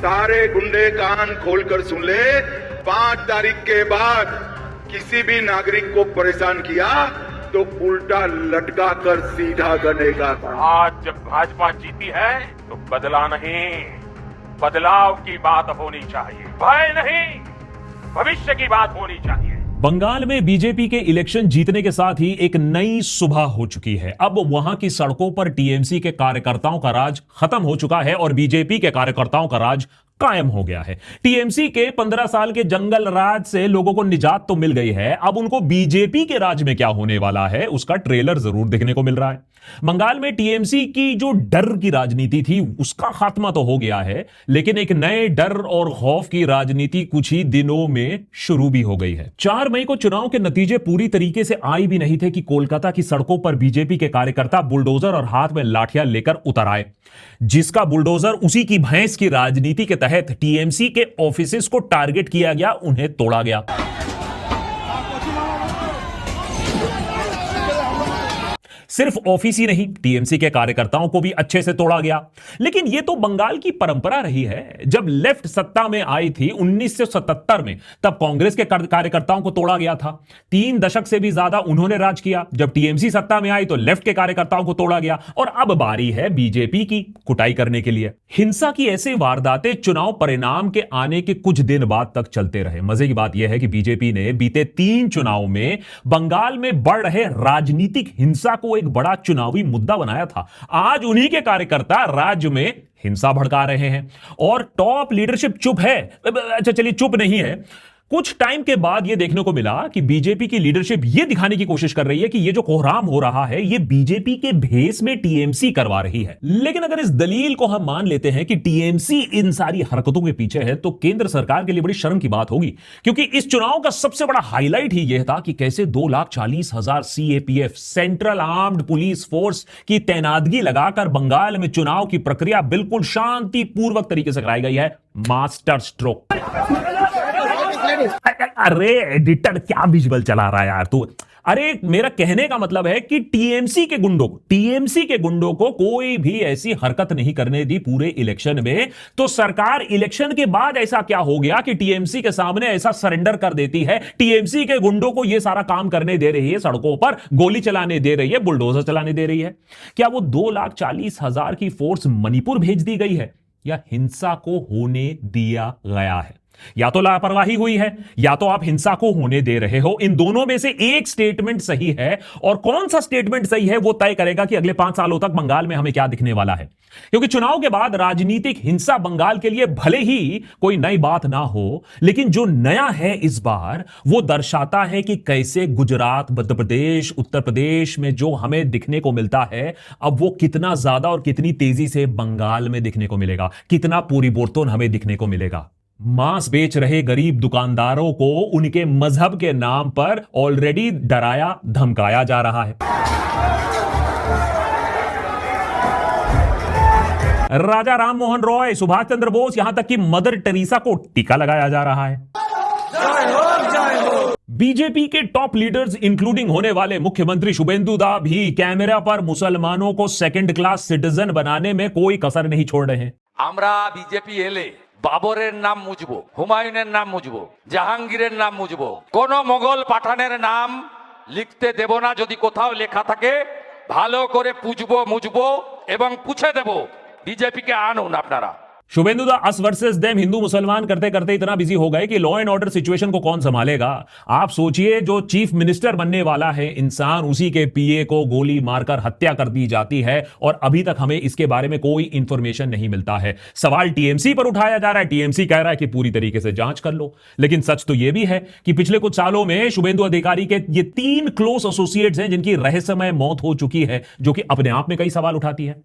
सारे गुंडे कान खोलकर सुन ले, 5 तारीख के बाद किसी भी नागरिक को परेशान किया तो उल्टा लटका कर सीधा करनेगा। आज जब भाजपा जीती है तो बदला नहीं, बदलाव की बात होनी चाहिए, भय नहीं, भविष्य की बात होनी चाहिए। बंगाल में बीजेपी के इलेक्शन जीतने के साथ ही एक नई सुबह हो चुकी है। अब वहां की सड़कों पर टीएमसी के कार्यकर्ताओं का राज खत्म हो चुका है और बीजेपी के कार्यकर्ताओं का राज कायम हो गया है। टीएमसी के 15 साल के जंगल राज से लोगों को निजात तो मिल गई है, अब उनको बीजेपी के राज में क्या होने वाला है उसका ट्रेलर जरूर देखने को मिल रहा है। बंगाल में टीएमसी की जो डर की राजनीति थी उसका खात्मा तो हो गया है, लेकिन एक नए डर और खौफ की राजनीति कुछ ही दिनों में शुरू भी हो गई है। 4 मई को चुनाव के नतीजे पूरी तरीके से आए भी नहीं थे कि कोलकाता की सड़कों पर बीजेपी के कार्यकर्ता बुलडोजर और हाथ में लाठियां लेकर उतर आए। जिसका बुलडोजर उसी की भैंस की राजनीति के तहत टीएमसी के ऑफिसेस को टारगेट किया गया, उन्हें तोड़ा गया। सिर्फ ऑफिस ही नहीं, टीएमसी के कार्यकर्ताओं को भी अच्छे से तोड़ा गया। लेकिन यह तो बंगाल की परंपरा रही है। जब लेफ्ट सत्ता में आई थी 1977 में, तब कांग्रेस के कार्यकर्ताओं को तोड़ा गया था। 3 दशक से भी ज्यादा उन्होंने राज किया। जब टीएमसी सत्ता में आई तो लेफ्ट के कार्यकर्ताओं को तोड़ा गया और अब बारी है बीजेपी की कुटाई करने के लिए। हिंसा की ऐसे वारदातें चुनाव परिणाम के आने के कुछ दिन बाद तक चलते रहे। मजे की बात यह है कि बीजेपी ने बीते 3 चुनाव में बंगाल में बढ़ रहे राजनीतिक हिंसा को एक बड़ा चुनावी मुद्दा बनाया था। आज उन्हीं के कार्यकर्ता राज्य में हिंसा भड़का रहे हैं और टॉप लीडरशिप चुप है। अच्छा चलिए, चुप नहीं है। कुछ टाइम के बाद यह देखने को मिला कि बीजेपी की लीडरशिप यह दिखाने की कोशिश कर रही है कि यह जो कोहराम हो रहा है यह बीजेपी के भेस में टीएमसी करवा रही है। लेकिन अगर इस दलील को हम मान लेते हैं कि टीएमसी इन सारी हरकतों के पीछे है, तो केंद्र सरकार के लिए बड़ी शर्म की बात होगी, क्योंकि इस चुनाव का सबसे बड़ा हाईलाइट ही यह था कि कैसे 2,40,000 CAPF central armed police force की तैनातगी लगाकर बंगाल में चुनाव की प्रक्रिया बिल्कुल शांतिपूर्वक तरीके से कराई गई है। Master stroke. अरे एडिटर, क्या विजुअल चला रहा है यार तू? अरे मेरा कहने का मतलब है कि टीएमसी के गुंडों को कोई भी ऐसी हरकत नहीं करने दी पूरे इलेक्शन में, तो सरकार इलेक्शन के बाद ऐसा क्या हो गया कि टीएमसी के सामने ऐसा सरेंडर कर देती है? टीएमसी के गुंडों को यह सारा काम करने दे रही है, सड़कों पर गोली चलाने दे रही है, बुलडोजर चलाने दे रही है। क्या वो 2,40,000 की फोर्स मणिपुर भेज दी गई है या हिंसा को होने दिया गया है? या तो लापरवाही हुई है या तो आप हिंसा को होने दे रहे हो। इन दोनों में से एक स्टेटमेंट सही है, और कौन सा स्टेटमेंट सही है वो तय करेगा कि अगले 5 सालों तक बंगाल में हमें क्या दिखने वाला है। क्योंकि चुनाव के बाद राजनीतिक हिंसा बंगाल के लिए भले ही कोई नई बात ना हो, लेकिन जो नया है इस बार वो दर्शाता है कि कैसे गुजरात, मध्य प्रदेश, उत्तर प्रदेश में जो हमें दिखने को मिलता है, अब वो कितना ज्यादा और कितनी तेजी से बंगाल में दिखने को मिलेगा, कितना परिवर्तन हमें दिखने को मिलेगा। मांस बेच रहे गरीब दुकानदारों को उनके मजहब के नाम पर ऑलरेडी डराया धमकाया जा रहा है। राजा राम मोहन रॉय, सुभाष चंद्र बोस, यहां तक कि मदर टेरेसा को टीका लगाया जा रहा है। बीजेपी के टॉप लीडर्स इंक्लूडिंग होने वाले मुख्यमंत्री शुभेंदु दा भी कैमरा पर मुसलमानों को सेकंड क्लास सिटीजन बनाने में कोई कसर नहीं छोड़ रहे हैं। আমরা বিজেপি এলে বাবরের নাম মুছবো, হুমায়ুনের নাম মুছবো, জাহাঙ্গীরের নাম মুছবো, কোন মোগল পাঠানের নাম লিখতে দেব না। যদি কোথাও লেখা থাকে ভালো করে পুছবো, মুছবো এবং পুছে দেব। বিজেপিকে আনুন আপনারা। शुभेंदु दा अस वर्सेस देम, हिंदू मुसलमान करते करते इतना बिजी हो गए कि लॉ एंड ऑर्डर सिचुएशन को कौन संभालेगा। आप सोचिए, जो चीफ मिनिस्टर बनने वाला है इंसान, उसी के पीए को गोली मारकर हत्या कर दी जाती है और अभी तक हमें इसके बारे में कोई इंफॉर्मेशन नहीं मिलता है। सवाल टीएमसी पर उठाया जा रहा है, टीएमसी कह रहा है कि पूरी तरीके से जांच कर लो। लेकिन सच तो यह भी है कि पिछले कुछ सालों में शुभेंदु अधिकारी के ये 3 क्लोज एसोसिएट्स हैं जिनकी रहस्यमय मौत हो चुकी है, जो कि अपने आप में कई सवाल उठाती है।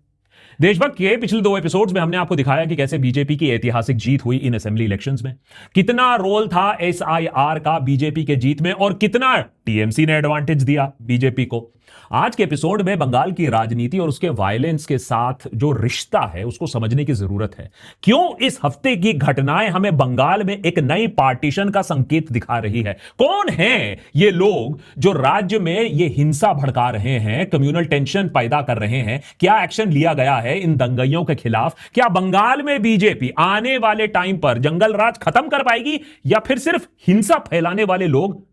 देशभक्त के पिछले 2 एपिसोड्स में हमने आपको दिखाया कि कैसे बीजेपी की ऐतिहासिक जीत हुई इन असेंबली इलेक्शंस में, कितना रोल था एसआईआर का बीजेपी के जीत में और कितना टीएमसी ने एडवांटेज दिया बीजेपी को। आज के एपिसोड में बंगाल की राजनीति और उसके वायलेंस के साथ जो रिश्ता है उसको समझने की जरूरत है। क्यों इस हफ्ते की घटनाएं हमें बंगाल में एक नई पार्टीशन का संकेत दिखा रही है? कौन हैं ये लोग जो राज्य में ये हिंसा भड़का रहे हैं, कम्युनल टेंशन पैदा कर रहे हैं? क्या एक्शन लिया गया है इन दंगइयों के खिलाफ? क्या बंगाल में बीजेपी आने वाले टाइम पर जंगल राज खत्म कर पाएगी या फिर सिर्फ हिंसा फैलाने वाले लोग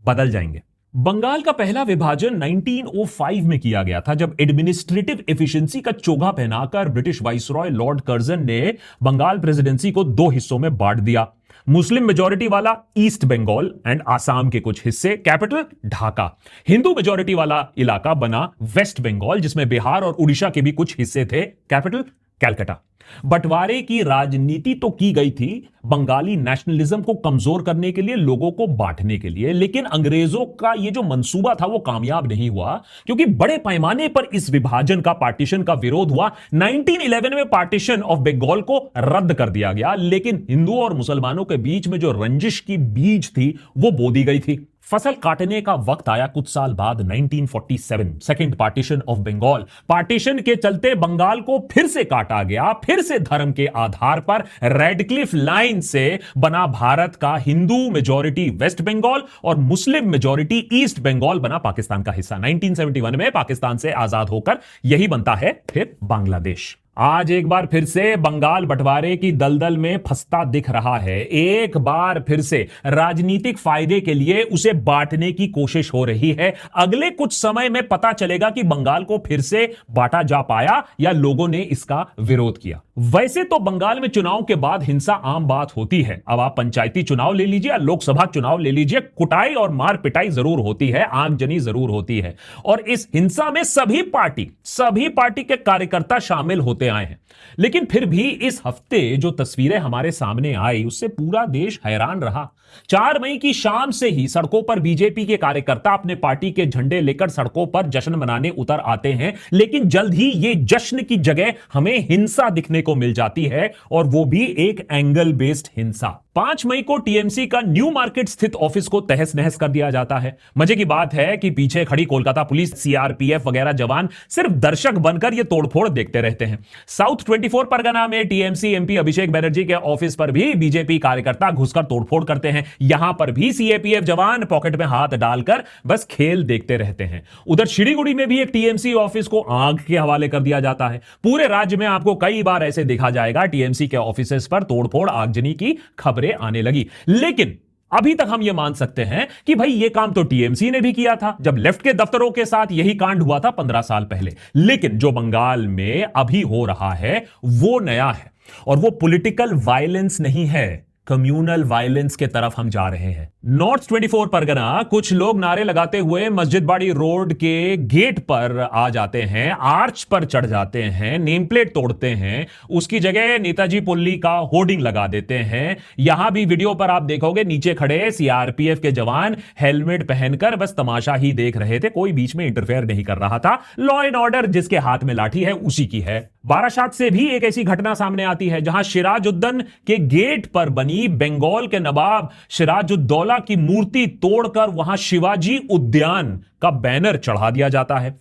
बदल जाएंगे? बंगाल का पहला विभाजन 1905 में किया गया था, जब एडमिनिस्ट्रेटिव एफिशिएंसी का चोगा पहनाकर ब्रिटिश वाइसरॉय लॉर्ड कर्जन ने बंगाल प्रेसिडेंसी को दो हिस्सों में बांट दिया। मुस्लिम मेजॉरिटी वाला ईस्ट बंगाल एंड आसाम के कुछ हिस्से, कैपिटल ढाका। हिंदू मेजॉरिटी वाला इलाका बना वेस्ट बंगाल, जिसमें बिहार और उड़ीसा के भी कुछ हिस्से थे, कैपिटल कैलकाटा। बंटवारे की राजनीति तो की गई थी बंगाली नेशनलिज्म को कमजोर करने के लिए, लोगों को बांटने के लिए, लेकिन अंग्रेजों का यह जो मंसूबा था वो कामयाब नहीं हुआ, क्योंकि बड़े पैमाने पर इस विभाजन का, पार्टीशन का विरोध हुआ। 1911 में पार्टीशन ऑफ बंगाल को रद्द कर दिया गया, लेकिन हिंदुओं और मुसलमानों के बीच में जो रंजिश की बीज थी वो बो दी गई थी। फसल काटने का वक्त आया कुछ साल बाद 1947, second partition of Bengal. Partition के चलते बंगाल को फिर से काटा गया, फिर से धर्म के आधार पर रेडक्लिफ लाइन से बना भारत का हिंदू मेजॉरिटी वेस्ट बंगाल और मुस्लिम मेजॉरिटी ईस्ट बंगाल बना पाकिस्तान का हिस्सा। 1971 में पाकिस्तान से आजाद होकर यही बनता है फिर बांग्लादेश। आज एक बार फिर से बंगाल बंटवारे की दलदल में फंसता दिख रहा है। एक बार फिर से राजनीतिक फायदे के लिए उसे बांटने की कोशिश हो रही है। अगले कुछ समय में पता चलेगा कि बंगाल को फिर से बांटा जा पाया या लोगों ने इसका विरोध किया। वैसे तो बंगाल में चुनाव के बाद हिंसा आम बात होती है। अब आप पंचायती चुनाव ले लीजिए या लोकसभा चुनाव ले लीजिए, कुटाई और मार पिटाई जरूर होती है, आगजनी जरूर होती है, और इस हिंसा में सभी पार्टी के कार्यकर्ता शामिल होते आए हैं। लेकिन फिर भी इस हफ्ते जो तस्वीरें हमारे सामने आई उससे पूरा देश हैरान रहा। 4 मई की शाम से ही सड़कों पर बीजेपी के कार्यकर्ता अपने पार्टी के झंडे लेकर सड़कों पर जश्न मनाने उतर आते हैं, लेकिन जल्द ही ये जश्न की जगह हमें हिंसा दिखने को मिल जाती है, और वो भी एक एंगल बेस्ड हिंसा। 5 मई को टीएमसी का न्यू मार्केट स्थित ऑफिस को तहस नहस कर दिया जाता है। मजे की बात है कि पीछे खड़ी कोलकाता पुलिस, सीआरपीएफ वगैरह जवान सिर्फ दर्शक बनकर यह तोड़फोड़ देखते रहते हैं। साउथ 24 परगना में टीएमसी एमपी अभिषेक बनर्जी के ऑफिस पर भी बीजेपी कार्यकर्ता घुसकर तोड़फोड़ करते हैं। यहां पर भी सीएपीएफ जवान पॉकेट में हाथ डालकर बस खेल देखते रहते हैं। उधर शिलीगुड़ी में भी एक टीएमसी ऑफिस को आग के हवाले कर दिया जाता है। पूरे राज्य में आपको कई बार ऐसे देखा जाएगा टीएमसी के ऑफिसेस पर तोड़फोड़, आगजनी की खबरें आने लगी। लेकिन अभी तक हम यह मान सकते हैं कि भाई यह काम तो टीएमसी ने भी किया था, जब लेफ्ट के दफ्तरों के साथ यही कांड हुआ था 15 साल पहले। लेकिन जो बंगाल में अभी हो रहा है वो नया है, और वो पॉलिटिकल वायलेंस नहीं है, कम्युनल वायलेंस के तरफ हम जा रहे हैं। नॉर्थ 24 परगना कुछ लोग नारे लगाते हुए मस्जिद बाड़ी रोड के गेट पर आ जाते हैं, आर्च पर चढ़ जाते हैं, नेम प्लेट तोड़ते हैं, उसकी जगह नेताजी पुल्ली का होर्डिंग लगा देते हैं। यहां भी वीडियो पर आप देखोगे नीचे खड़े सीआरपीएफ के जवान हेलमेट पहनकर बस तमाशा ही देख रहे थे, कोई बीच में इंटरफेयर नहीं कर रहा था। लॉ एंड ऑर्डर जिसके हाथ में लाठी है उसी की है। बारासात से भी एक ऐसी घटना सामने आती है जहां सिराजुद्दौला के गेट पर बनी बंगाल के नवाब सिराजुद्दौला की मूर्ति तोड़कर वहां शिवाजी उद्यान का बैनर चढ़ा दिया जाता है।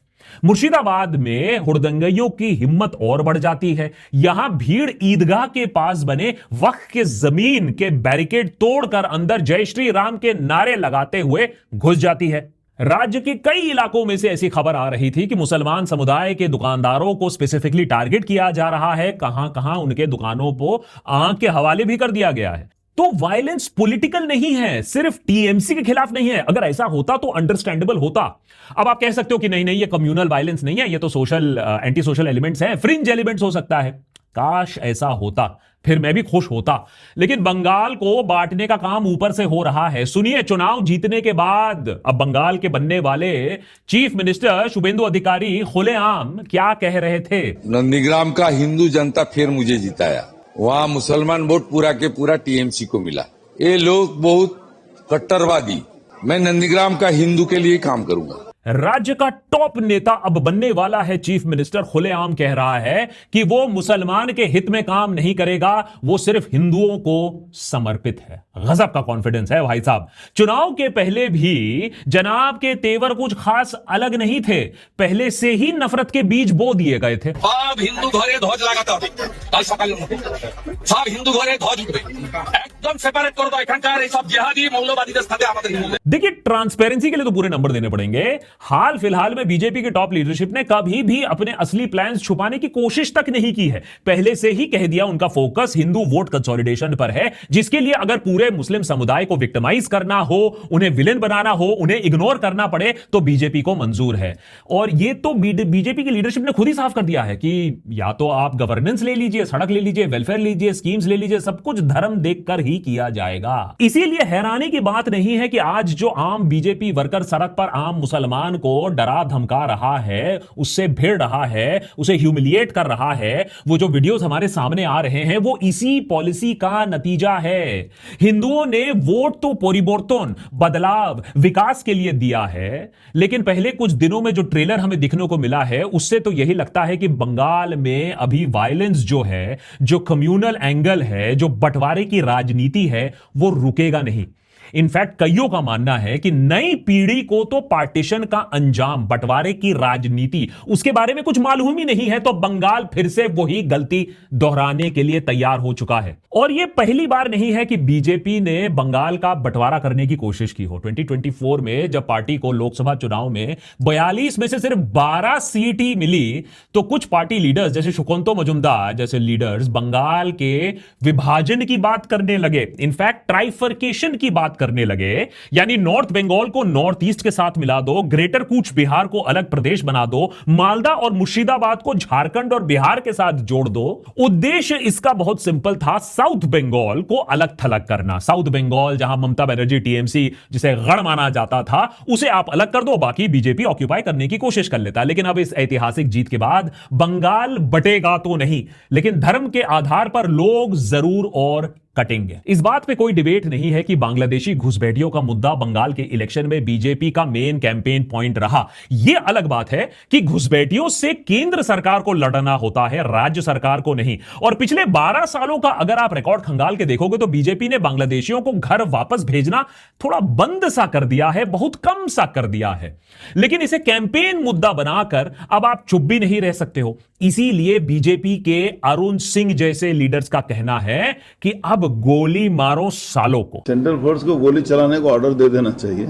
मुर्शिदाबाद में हुड़दंगइयों की हिम्मत और बढ़ जाती है। यहां भीड़ ईदगाह के पास बने वक्फ के जमीन के बैरिकेड तोड़कर अंदर जय श्री राम के नारे लगाते हुए घुस जाती है। राज्य के कई इलाकों में से ऐसी खबर आ रही थी कि मुसलमान समुदाय के दुकानदारों को स्पेसिफिकली टारगेट किया जा रहा है, कहां कहां उनके दुकानों को आग के हवाले भी कर दिया गया है। तो वायलेंस पॉलिटिकल नहीं है, सिर्फ टीएमसी के खिलाफ नहीं है। अगर ऐसा होता तो अंडरस्टैंडेबल होता। अब आप कह सकते हो कि नहीं ये कम्युनल वायलेंस नहीं है, ये तो सोशल एंटी सोशल एलिमेंट्स हैं, फ्रिंज एलिमेंट्स हो सकता है। काश ऐसा होता, फिर मैं भी खुश होता। लेकिन बंगाल को बांटने का काम ऊपर से हो रहा है। सुनिए, चुनाव जीतने के बाद अब बंगाल के बनने वाले चीफ मिनिस्टर शुभेंदु अधिकारी खुलेआम क्या कह रहे थे। नंदीग्राम का हिंदू जनता फिर मुझे जिताया, वहाँ मुसलमान वोट पूरा के पूरा टीएमसी को मिला। ये लोग बहुत कट्टरवादी, मैं नंदीग्राम का हिंदू के लिए काम करूंगा। राज्य का टॉप नेता अब बनने वाला है चीफ मिनिस्टर, खुलेआम कह रहा है कि वो मुसलमान के हित में काम नहीं करेगा, वो सिर्फ हिंदुओं को समर्पित है। गजब का कॉन्फिडेंस है भाई साहब। चुनाव के पहले भी जनाब के तेवर कुछ खास अलग नहीं थे, पहले से ही नफरत के बीज बो दिए गए थे। सब हिंदू घरे ध्वज लगाता, सब हिंदू घरे ध्वज उठे, একদম সেপারেট করে দাও এখানকার এই সব জিহাদি মৌলবাদীদের সাথে আমাদের হিন্দুদের। देखिए ट्रांसपेरेंसी के लिए तो पूरे नंबर देने पड़ेंगे। हाल फिलहाल में बीजेपी के टॉप लीडरशिप ने कभी भी अपने असली प्लान्स छुपाने की कोशिश तक नहीं की है। पहले से ही कह दिया उनका फोकस हिंदू वोट कंसोलिडेशन पर है, जिसके लिए अगर पूरे मुस्लिम समुदाय को विक्टिमाइज करना हो, उन्हें विलेन बनाना हो, उन्हें इग्नोर करना पड़े तो बीजेपी को मंजूर है। और ये तो बीजेपी की लीडरशिप ने खुद ही साफ कर दिया है कि या तो आप गवर्नेंस ले लीजिए, सड़क ले लीजिए, वेलफेयर लीजिए, स्कीम्स ले लीजिए, सब कुछ धर्म देखकर ही किया जाएगा। इसीलिए हैरानी की बात नहीं है कि आज जो आम बीजेपी वर्कर सड़क पर आम मुसलमान को डरा धमका रहा है, उससे भिड़ रहा है, उसे ह्यूमिलिएट कर रहा है, वो जो वीडियोस हमारे सामने आ रहे हैं वो इसी पॉलिसी का नतीजा है। हिंदुओं ने वोट तो परिवर्तन, बदलाव, विकास के लिए दिया है, लेकिन पहले कुछ दिनों में जो ट्रेलर हमें दिखने को मिला है उससे तो यही लगता है कि बंगाल में अभी वायलेंस जो है, जो कम्युनल एंगल है, जो बंटवारे की राजनीति है, वो रुकेगा नहीं। इनफैक्ट कईयों का मानना है कि नई पीढ़ी को तो पार्टीशन का अंजाम, बंटवारे की राजनीति, उसके बारे में कुछ मालूम ही नहीं है, तो बंगाल फिर से वही गलती दोहराने के लिए तैयार हो चुका है। और यह पहली बार नहीं है कि बीजेपी ने बंगाल का बंटवारा करने की कोशिश की हो। 2024 में जब पार्टी को लोकसभा चुनाव में 42 में से सिर्फ 12 सीट ही मिली, तो कुछ पार्टी लीडर्स जैसे सुकांतो मजुमदार जैसे लीडर्स बंगाल के विभाजन की बात करने लगे, इनफैक्ट ट्राइफर्केशन की बात करने लगे, यानी नॉर्थ बंगाल को नॉर्थ ईस्ट के साथ मिला दो, ग्रेटर कूच बिहार को अलग प्रदेश बना दो, मालदा और मुर्शिदाबाद को झारखंड और बिहार के साथ जोड़ दो। उद्देश्य इसका बहुत सिंपल था, साउथ बंगाल को अलग थलग करना। साउथ बंगाल जहां ममता बनर्जी टीएमसी जिसे गढ़ माना जाता था, उसे आप अलग कर दो, बाकी बीजेपी ऑक्यूपाई करने की कोशिश कर लेता। लेकिन अब इस ऐतिहासिक जीत के बाद बंगाल बटेगा तो नहीं, लेकिन धर्म के आधार पर लोग जरूर और कटेंगे। इस बात पे कोई डिबेट नहीं है कि बांग्लादेशी घुसपैठियों का मुद्दा बंगाल के इलेक्शन में बीजेपी का मेन कैंपेन पॉइंट रहा। यह अलग बात है कि घुसपैठियों से केंद्र सरकार को लड़ना होता है, राज्य सरकार को नहीं। और पिछले 12 सालों का अगर आप रिकॉर्ड खंगाल के देखोगे तो बीजेपी ने बांग्लादेशियों को घर वापस भेजना थोड़ा बंद सा कर दिया है, बहुत कम सा कर दिया है। लेकिन इसे कैंपेन मुद्दा बनाकर अब आप चुप भी नहीं रह सकते हो। इसीलिए बीजेपी के अरुण सिंह जैसे लीडर्स का कहना है कि अब गोली मारो सालों को। सेंट्रल फोर्स को गोली चलाने को ऑर्डर दे देना चाहिए,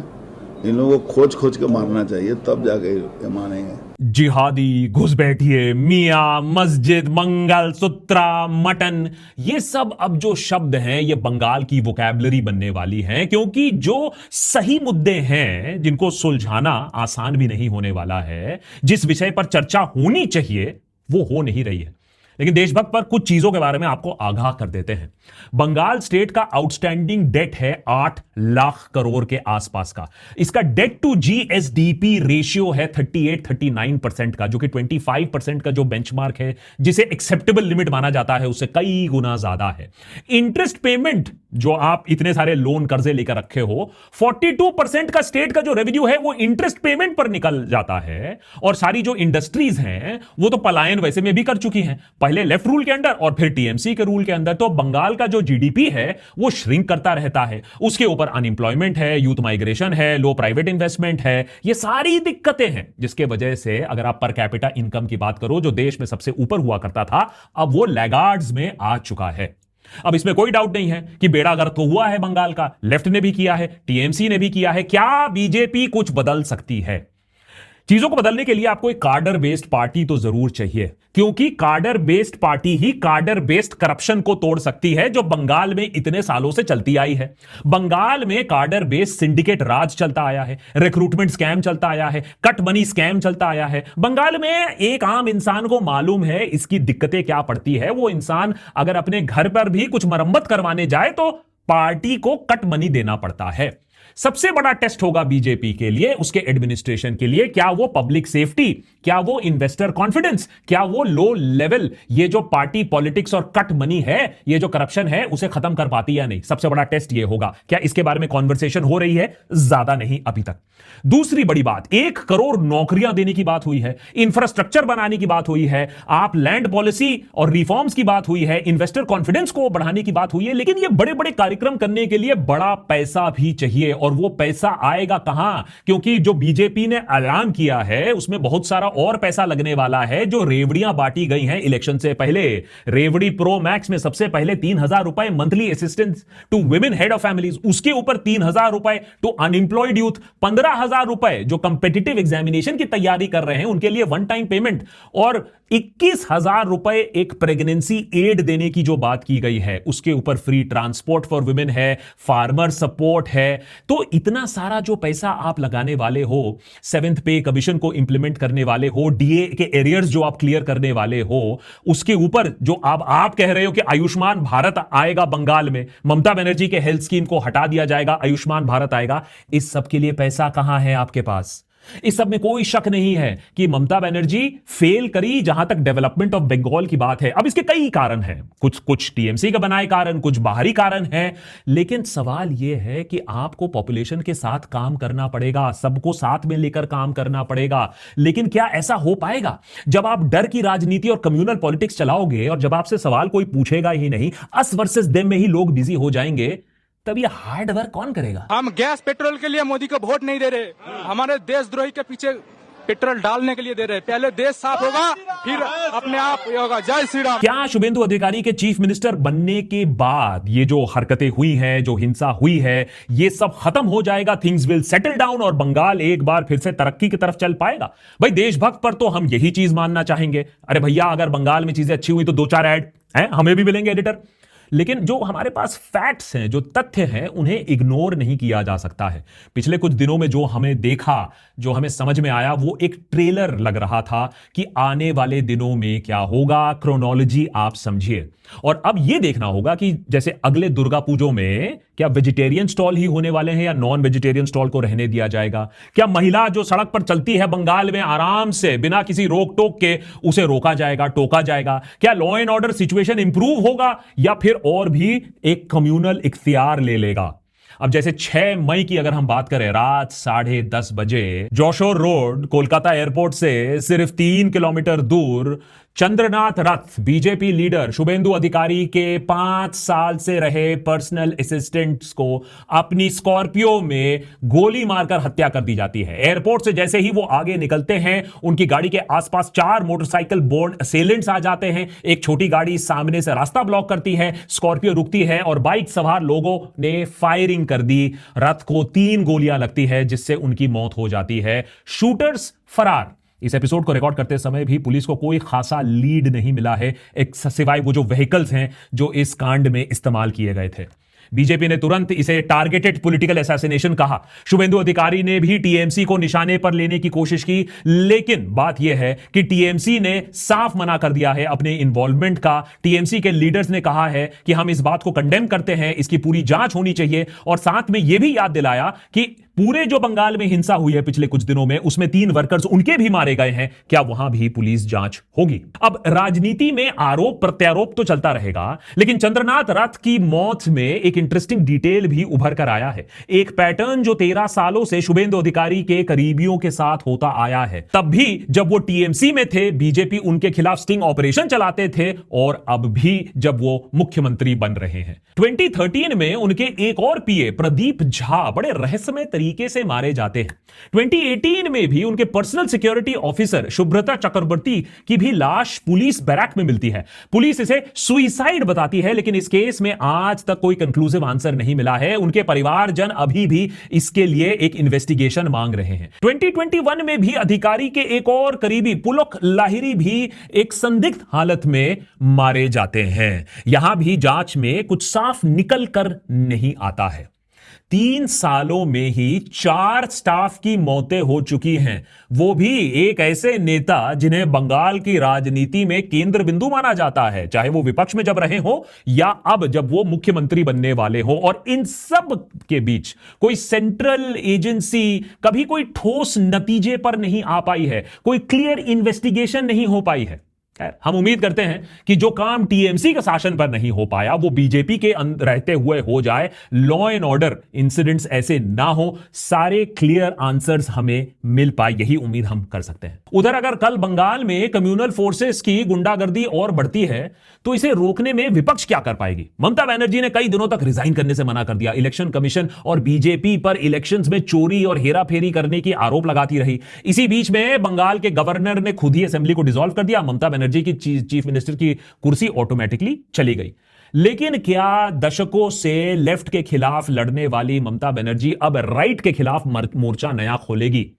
इन लोगों को खोज खोज के मारना चाहिए, तब जाके ये मानेंगे। जिहादी, घुसपैठिए, मियां, मस्जिद, मंगल सूत्रा, मटन, ये सब अब जो शब्द हैं ये बंगाल की वोकैबुलरी बनने वाली हैं, क्योंकि जो सही मुद्दे हैं जिनको सुलझाना आसान भी नहीं होने वाला है, जिस विषय पर चर्चा होनी चाहिए वो हो नहीं रही है। लेकिन देशभक्त पर कुछ चीजों के बारे में आपको आगाह कर देते हैं। बंगाल स्टेट का आउटस्टैंडिंग डेट है 8 लाख करोड़ के आसपास का। इसका डेट टू जीएसडीपी रेशियो है 38-39% का, जो कि 25% का जो बेंचमार्क है, जिसे एक्सेप्टेबल लिमिट माना जाता है, उससे कई गुना ज्यादा है। इंटरेस्ट पेमेंट जो आप इतने सारे लोन कर्जे लेकर रखे हो, 42% का स्टेट का जो रेवेन्यू है वो इंटरेस्ट पेमेंट पर निकल जाता है। और सारी जो इंडस्ट्रीज हैं वो तो पलायन वैसे में भी कर चुकी हैं, पहले लेफ्ट रूल के अंदर और फिर टीएमसी के रूल के अंदर। तो बंगाल का जो जीडीपी है वो श्रिंक करता रहता है, उसके ऊपर अनएम्प्लॉयमेंट है, यूथ माइग्रेशन है, लो प्राइवेट इन्वेस्टमेंट है, ये सारी दिक्कतें हैं, जिसके वजह से अगर आप पर कैपिटा इनकम की बात करो, जो देश में सबसे ऊपर हुआ करता था, अब वो लैगार्ड्स में आ चुका है। अब इसमें कोई डाउट नहीं है कि बेड़ा गर्क तो हुआ है बंगाल का, लेफ्ट ने भी किया है, टीएमसी ने भी किया है। क्या बीजेपी कुछ बदल सकती है? चीजों को बदलने के लिए आपको एक कार्डर बेस्ड पार्टी तो जरूर चाहिए, क्योंकि कार्डर बेस्ड पार्टी ही कार्डर बेस्ड करप्शन को तोड़ सकती है, जो बंगाल में इतने सालों से चलती आई है। बंगाल में कार्डर बेस्ड सिंडिकेट राज चलता आया है, रिक्रूटमेंट स्कैम चलता आया है, कट मनी स्कैम चलता आया है। बंगाल में एक आम इंसान को मालूम है इसकी दिक्कतें क्या पड़ती है। वो इंसान अगर अपने घर पर भी कुछ मरम्मत करवाने जाए तो पार्टी को कट मनी देना पड़ता है। सबसे बड़ा टेस्ट होगा बीजेपी के लिए, उसके एडमिनिस्ट्रेशन के लिए, क्या वो पब्लिक सेफ्टी, क्या वो इन्वेस्टर कॉन्फिडेंस, क्या वो लो लेवल ये जो पार्टी पॉलिटिक्स और कट मनी है, ये जो करप्शन है, उसे खत्म कर पाती या नहीं। सबसे बड़ा टेस्ट ये होगा। क्या इसके बारे में कॉन्वर्सेशन हो रही है? ज्यादा नहीं अभी तक। दूसरी बड़ी बात, 1 करोड़ नौकरियां देने की बात हुई है, इंफ्रास्ट्रक्चर बनाने की बात हुई है, आप लैंड पॉलिसी और रिफॉर्म्स की बात हुई है, इन्वेस्टर कॉन्फिडेंस को बढ़ाने की बात हुई है। लेकिन ये बड़े बड़े कार्यक्रम करने के लिए बड़ा पैसा भी चाहिए, और वो पैसा आएगा कहां? क्योंकि जो बीजेपी ने ऐलान किया है उसमें बहुत सारा और पैसा लगने वाला है। जो रेवड़ियां बांटी गई हैं इलेक्शन से पहले, रेवड़ी प्रो मैक्स में सबसे पहले 3,000 रुपए monthly assistance to women head of families, उसके ऊपर 3,000 रुपए टू अनएम्प्लॉयड यूथ, 15,000 रुपए जो कंपेटिटिव एग्जामिनेशन की तैयारी कर रहे हैं उनके लिए वन टाइम पेमेंट, और 21,000 रुपए एक प्रेगनेंसी एड देने की जो बात की गई है, उसके ऊपर फ्री ट्रांसपोर्ट फॉर वुमेन है, फार्मर सपोर्ट है। तो इतना सारा जो पैसा आप लगाने वाले हो, 7th पे कमीशन को इंप्लीमेंट करने वाले हो, डीए के एरियर्स जो आप क्लियर करने वाले हो, उसके ऊपर जो आप कह रहे हो कि आयुष्मान भारत आएगा बंगाल में, ममता बनर्जी के हेल्थ स्कीम को हटा दिया जाएगा, आयुष्मान भारत आएगा, इस सब के लिए पैसा कहां है आपके पास? इस सब में कोई शक नहीं है कि ममता बनर्जी फेल करी जहां तक डेवलपमेंट ऑफ बंगाल की बात है। अब इसके कई कारण हैं, कुछ टीएमसी का बनाए कारण, कुछ बाहरी कारण हैं, लेकिन सवाल यह है कि आपको पॉपुलेशन के साथ काम करना पड़ेगा, सबको साथ में लेकर काम करना पड़ेगा। लेकिन क्या ऐसा हो पाएगा जब आप डर की राजनीति और कम्युनल पॉलिटिक्स चलाओगे और जब आपसे सवाल कोई पूछेगा ही नहीं, अस वर्सेस देम में ही लोग बिजी हो जाएंगे, तब ये हार्ड वर्क कौन करेगा? हम गैस पेट्रोल के लिए मोदी को वोट नहीं दे रहे, हमारे देशद्रोही के पीछे पेट्रोल डालने के लिए दे रहे। पहले देश साफ होगा फिर अपने आप ये होगा। जय श्री राम। क्या शुभेंदु अधिकारी के चीफ मिनिस्टर बनने के बाद ये जो हरकतें हुई हैं, जो हिंसा हुई है, ये सब खत्म हो जाएगा, थिंग्स विल सेटल डाउन और बंगाल एक बार फिर से तरक्की की तरफ चल पाएगा? भाई देशभक्त पर तो हम यही चीज मानना चाहेंगे। अरे भैया अगर बंगाल में चीजें अच्छी हुई तो 2-4 ऐड हैं हमें भी मिलेंगे एडिटर। लेकिन जो हमारे पास फैक्ट्स हैं, जो तथ्य हैं, उन्हें इग्नोर नहीं किया जा सकता है। पिछले कुछ दिनों में जो हमें देखा, जो हमें समझ में आया, वो एक ट्रेलर लग रहा था कि आने वाले दिनों में क्या होगा। क्रोनोलॉजी आप समझिए, और अब यह देखना होगा कि जैसे अगले दुर्गा पूजों में क्या वेजिटेरियन स्टॉल ही होने वाले हैं या नॉन वेजिटेरियन स्टॉल को रहने दिया जाएगा? क्या महिला जो सड़क पर चलती है बंगाल में आराम से बिना किसी रोक टोक के, उसे रोका जाएगा, टोका जाएगा? क्या law and order situation improve होगा या फिर और भी एक कम्युनल इख्तियार ले लेगा? अब जैसे 6 मई की अगर हम बात करें, रात 10:30 बजे जोशोर रोड कोलकाता एयरपोर्ट से सिर्फ 3 किलोमीटर दूर चंद्रनाथ रथ बीजेपी लीडर शुभेंदु अधिकारी के 5 साल से रहे पर्सनल असिस्टेंट्स को अपनी स्कॉर्पियो में गोली मारकर हत्या कर दी जाती है। एयरपोर्ट से जैसे ही वो आगे निकलते हैं, उनकी गाड़ी के आसपास 4 मोटरसाइकिल बोर्ड असेलेंट्स आ जाते हैं। एक छोटी गाड़ी सामने से रास्ता ब्लॉक करती है, स्कॉर्पियो रुकती है और बाइक सवार लोगों ने फायरिंग कर दी। रथ को 3 गोलियां लगती है जिससे उनकी मौत हो जाती है। शूटर्स फरार। इस एपिसोड को रिकॉर्ड करते समय भी पुलिस को कोई खासा लीड नहीं मिला है, एक सिवाय वो जो व्हीकल्स हैं जो इस कांड में इस्तेमाल किए गए थे। बीजेपी ने तुरंत इसे टारगेटेड पॉलिटिकल असैसिनेशन कहा। शुभेंदु अधिकारी ने भी टीएमसी को निशाने पर लेने की कोशिश की, लेकिन बात यह है कि टीएमसी ने साफ मना कर दिया है अपने इन्वॉल्वमेंट का। टीएमसी के लीडर्स ने कहा है कि हम इस बात को कंडेम करते हैं, इसकी पूरी जांच होनी चाहिए, और साथ में यह भी याद दिलाया कि पूरे जो बंगाल में हिंसा हुई है पिछले कुछ दिनों में, उसमें 3 वर्कर्स उनके भी मारे गए हैं, क्या वहां भी पुलिस जांच होगी? अब राजनीति में आरोप प्रत्यारोप तो चलता रहेगा, लेकिन चंद्रनाथ रथ की मौत में एक इंटरेस्टिंग डिटेल भी उभर कर आया है। एक पैटर्न जो 13 सालों से शुभेंदु अधिकारी के करीबियों के साथ होता आया है। तब भी जब वो टीएमसी में थे, बीजेपी उनके खिलाफ स्टिंग ऑपरेशन चलाते थे, और अब भी जब वो मुख्यमंत्री बन रहे हैं। 2013 में उनके एक और पीए प्रदीप झा बड़े रहस्यमय तरीके से मारे जाते हैं। 2018 में भी उनके पर्सनल सिक्योरिटी ऑफिसर शुभ्रता चक्रवर्ती की भी लाश पुलिस बैरक में मिलती है। पुलिस इसे सुइसाइड बताती है, लेकिन इस केस में आज तक कोई कंक्लूसिव आंसर नहीं मिला है। उनके परिवारजन अभी भी इसके लिए एक इन्वेस्टिगेशन मांग रहे हैं। 2021 में भी अधिकारी के एक और करीबी पुलक लाहिरी भी एक संदिग्ध हालत में मारे जाते हैं। यहां भी जांच में कुछ साफ निकल कर नहीं आता है। 3 सालों में ही 4 स्टाफ की मौतें हो चुकी हैं, वो भी एक ऐसे नेता जिन्हें बंगाल की राजनीति में केंद्र बिंदु माना जाता है, चाहे वो विपक्ष में जब रहे हो या अब जब वो मुख्यमंत्री बनने वाले हो। और इन सब के बीच कोई सेंट्रल एजेंसी कभी कोई ठोस नतीजे पर नहीं आ पाई है, कोई क्लियर इन्वेस्टिगेशन नहीं हो पाई है। हम उम्मीद करते हैं कि जो काम टीएमसी के शासन पर नहीं हो पाया वो बीजेपी के रहते हुए हो जाए, लॉ एंड ऑर्डर इंसिडेंट्स ऐसे ना हो, सारे क्लियर आंसर्स हमें मिल पाए, यही उम्मीद हम कर सकते हैं। उधर अगर कल बंगाल में कम्युनल फोर्सेस की गुंडागर्दी और बढ़ती है तो इसे रोकने में विपक्ष क्या कर पाएगी? ममता बनर्जी ने कई दिनों तक रिजाइन करने से मना कर दिया, इलेक्शन कमीशन और बीजेपी पर इलेक्शंस में चोरी और हेराफेरी करने की आरोप लगाती रही। इसी बीच में बंगाल के गवर्नर ने खुद ही असेंबली को डिसॉल्व कर दिया, ममता बनर्जी की चीफ मिनिस्टर की कुर्सी ऑटोमेटिकली चली गई। लेकिन क्या दशकों से लेफ्ट के खिलाफ लड़ने वाली ममता बनर्जी अब राइट के खिलाफ मोर्चा नया खोलेगी?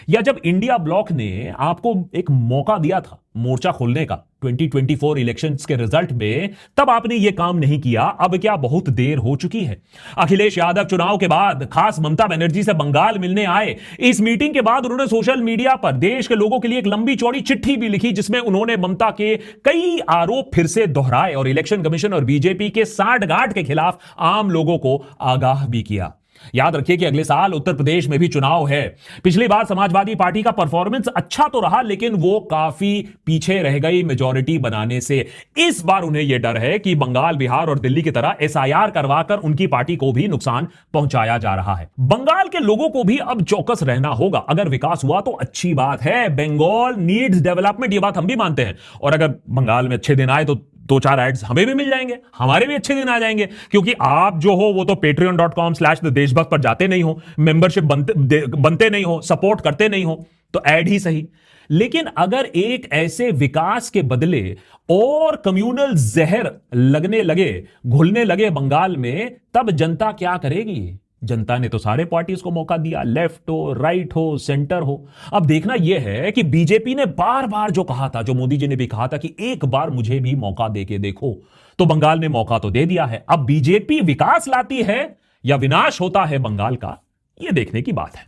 या जब इंडिया ब्लॉक ने आपको एक मौका दिया था मोर्चा खोलने का 2024 इलेक्शंस के रिजल्ट में, तब आपने यह काम नहीं किया, अब क्या बहुत देर हो चुकी है? अखिलेश यादव चुनाव के बाद खास ममता बनर्जी से बंगाल मिलने आए। इस मीटिंग के बाद उन्होंने सोशल मीडिया पर देश के लोगों के लिए एक लंबी चौड़ी चिट्ठी भी लिखी जिसमें उन्होंने ममता के कई आरोप फिर से दोहराए और इलेक्शन कमीशन और बीजेपी के सांठगांठ के खिलाफ आम लोगों को आगाह भी किया। याद रखिए कि अगले साल उत्तर प्रदेश में भी चुनाव है। पिछली बार समाजवादी पार्टी का परफॉर्मेंस अच्छा तो रहा लेकिन वो काफी पीछे रह गई मेजॉरिटी बनाने से। इस बार उन्हें यह डर है कि बंगाल, बिहार और दिल्ली की तरह एसआईआर करवाकर उनकी पार्टी को भी नुकसान पहुंचाया जा रहा है। बंगाल के लोगों को भी अब चौकस रहना होगा। अगर विकास हुआ तो अच्छी बात है, बंगाल नीड्स डेवलपमेंट, ये बात हम भी मानते हैं। और अगर बंगाल में अच्छे दिन आए तो 2-4 एड्स हमें भी मिल जाएंगे, हमारे भी अच्छे दिन आ जाएंगे, क्योंकि आप जो हो वो तो patreon.com/देशभक्त पर जाते नहीं हो, मेंबरशिप बनते नहीं हो, सपोर्ट करते नहीं हो, तो ऐड ही सही। लेकिन अगर एक ऐसे विकास के बदले और कम्युनल जहर लगने लगे, घुलने लगे बंगाल में, तब जनता क्या करेगी? जनता ने तो सारे पार्टीज को मौका दिया, लेफ्ट हो, राइट हो, सेंटर हो। अब देखना यह है कि बीजेपी ने बार बार जो कहा था, जो मोदी जी ने भी कहा था कि एक बार मुझे भी मौका देके देखो, तो बंगाल ने मौका तो दे दिया है। अब बीजेपी विकास लाती है या विनाश होता है बंगाल का, यह देखने की बात है।